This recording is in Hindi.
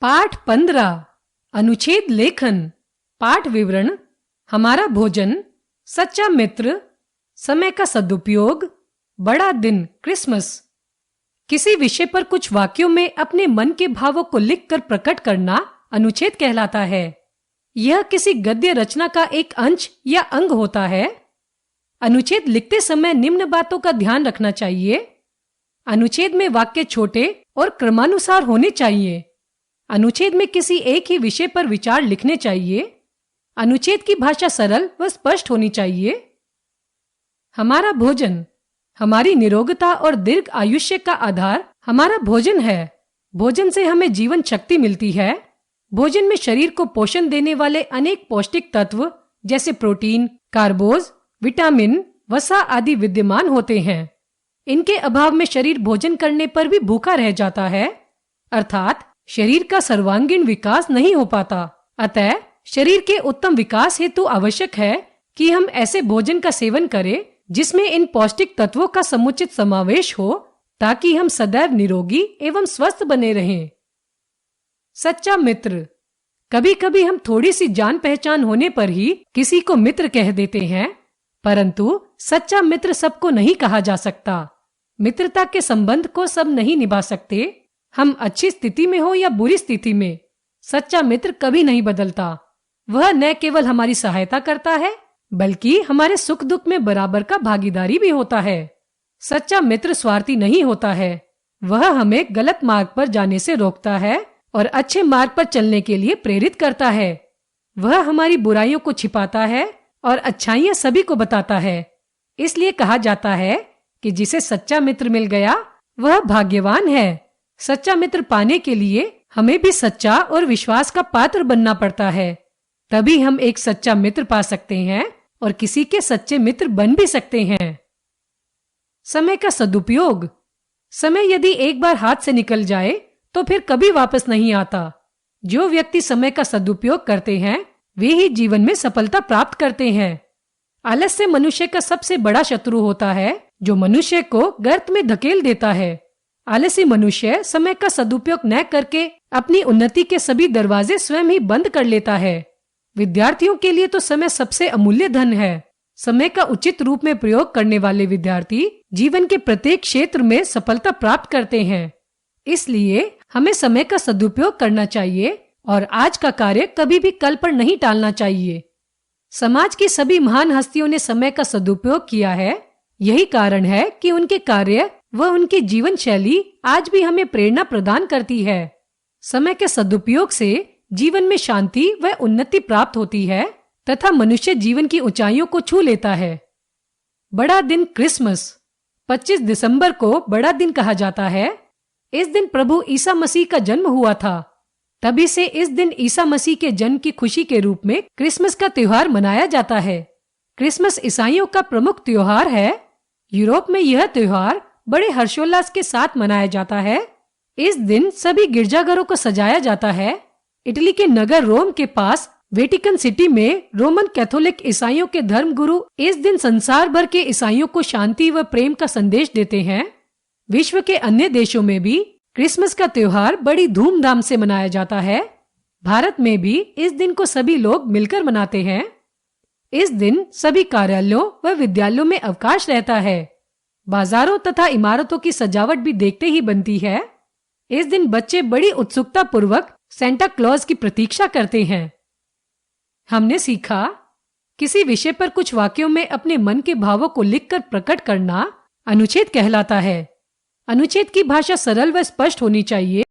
पाठ 15 अनुच्छेद लेखन। पाठ विवरण। हमारा भोजन, सच्चा मित्र, समय का सदुपयोग, बड़ा दिन क्रिसमस। किसी विषय पर कुछ वाक्यों में अपने मन के भावों को लिखकर प्रकट करना अनुच्छेद कहलाता है। यह किसी गद्य रचना का एक अंश या अंग होता है। अनुच्छेद लिखते समय निम्न बातों का ध्यान रखना चाहिए। अनुच्छेद में वाक्य छोटे और क्रमानुसार होने चाहिए। अनुच्छेद में किसी एक ही विषय पर विचार लिखने चाहिए। अनुच्छेद की भाषा सरल व स्पष्ट होनी चाहिए। हमारा भोजन। हमारी निरोगता और दीर्घ आयुष्य का आधार हमारा भोजन है। भोजन से हमें जीवन शक्ति मिलती है। भोजन में शरीर को पोषण देने वाले अनेक पौष्टिक तत्व जैसे प्रोटीन, कार्बोज, विटामिन, वसा आदि विद्यमान होते हैं। इनके अभाव में शरीर भोजन करने पर भी भूखा रह जाता है, अर्थात शरीर का सर्वांगीण विकास नहीं हो पाता। अतः शरीर के उत्तम विकास हेतु आवश्यक है कि हम ऐसे भोजन का सेवन करें जिसमें इन पौष्टिक तत्वों का समुचित समावेश हो, ताकि हम सदैव निरोगी एवं स्वस्थ बने रहें। सच्चा मित्र। कभी कभी हम थोड़ी सी जान पहचान होने पर ही किसी को मित्र कह देते हैं, परंतु सच्चा मित्र सबको नहीं कहा जा सकता। मित्रता के संबंध को सब नहीं निभा सकते। हम अच्छी स्थिति में हो या बुरी स्थिति में, सच्चा मित्र कभी नहीं बदलता। वह न केवल हमारी सहायता करता है, बल्कि हमारे सुख दुख में बराबर का भागीदारी भी होता है। सच्चा मित्र स्वार्थी नहीं होता है। वह हमें गलत मार्ग पर जाने से रोकता है और अच्छे मार्ग पर चलने के लिए प्रेरित करता है। वह हमारी बुराइयों को छिपाता है और अच्छाइयां सभी को बताता है। इसलिए कहा जाता है कि जिसे सच्चा मित्र मिल गया वह भाग्यवान है। सच्चा मित्र पाने के लिए हमें भी सच्चा और विश्वास का पात्र बनना पड़ता है। तभी हम एक सच्चा मित्र पा सकते हैं और किसी के सच्चे मित्र बन भी सकते हैं। समय का सदुपयोग। समय यदि एक बार हाथ से निकल जाए तो फिर कभी वापस नहीं आता। जो व्यक्ति समय का सदुपयोग करते हैं वे ही जीवन में सफलता प्राप्त करते हैं। आलस्य मनुष्य का सबसे बड़ा शत्रु होता है, जो मनुष्य को गर्त में धकेल देता है। आलसी मनुष्य समय का सदुपयोग न करके अपनी उन्नति के सभी दरवाजे स्वयं ही बंद कर लेता है। विद्यार्थियों के लिए तो समय सबसे अमूल्य धन है। समय का उचित रूप में प्रयोग करने वाले विद्यार्थी जीवन के प्रत्येक क्षेत्र में सफलता प्राप्त करते हैं। इसलिए हमें समय का सदुपयोग करना चाहिए और आज का कार्य कभी भी कल पर नहीं टालना चाहिए। समाज की सभी महान हस्तियों ने समय का सदुपयोग किया है। यही कारण है कि उनके कार्य व उनकी जीवन शैली आज भी हमें प्रेरणा प्रदान करती है। समय के सदुपयोग से जीवन में शांति व उन्नति प्राप्त होती है तथा मनुष्य जीवन की ऊंचाइयों को छू लेता है। बड़ा दिन क्रिसमस। 25 दिसंबर को बड़ा दिन कहा जाता है। इस दिन प्रभु ईसा मसीह का जन्म हुआ था। तभी से इस दिन ईसा मसीह के जन्म की खुशी के रूप में क्रिसमस का त्योहार मनाया जाता है। क्रिसमस ईसाइयों का प्रमुख त्योहार है। यूरोप में यह त्योहार बड़े हर्षोल्लास के साथ मनाया जाता है। इस दिन सभी गिरजाघरों को सजाया जाता है। इटली के नगर रोम के पास वेटिकन सिटी में रोमन कैथोलिक ईसाइयों के धर्मगुरु इस दिन संसार भर के ईसाइयों को शांति व प्रेम का संदेश देते हैं। विश्व के अन्य देशों में भी क्रिसमस का त्योहार बड़ी धूमधाम से मनाया जाता है। भारत में भी इस दिन को सभी लोग मिलकर मनाते हैं। इस दिन सभी कार्यालयों व विद्यालयों में अवकाश रहता है। बाजारों तथा इमारतों की सजावट भी देखते ही बनती है। इस दिन बच्चे बड़ी उत्सुकता पूर्वक सेंटा क्लॉज की प्रतीक्षा करते हैं। हमने सीखा, किसी विषय पर कुछ वाक्यों में अपने मन के भावों को लिखकर प्रकट करना अनुच्छेद कहलाता है। अनुच्छेद की भाषा सरल व स्पष्ट होनी चाहिए।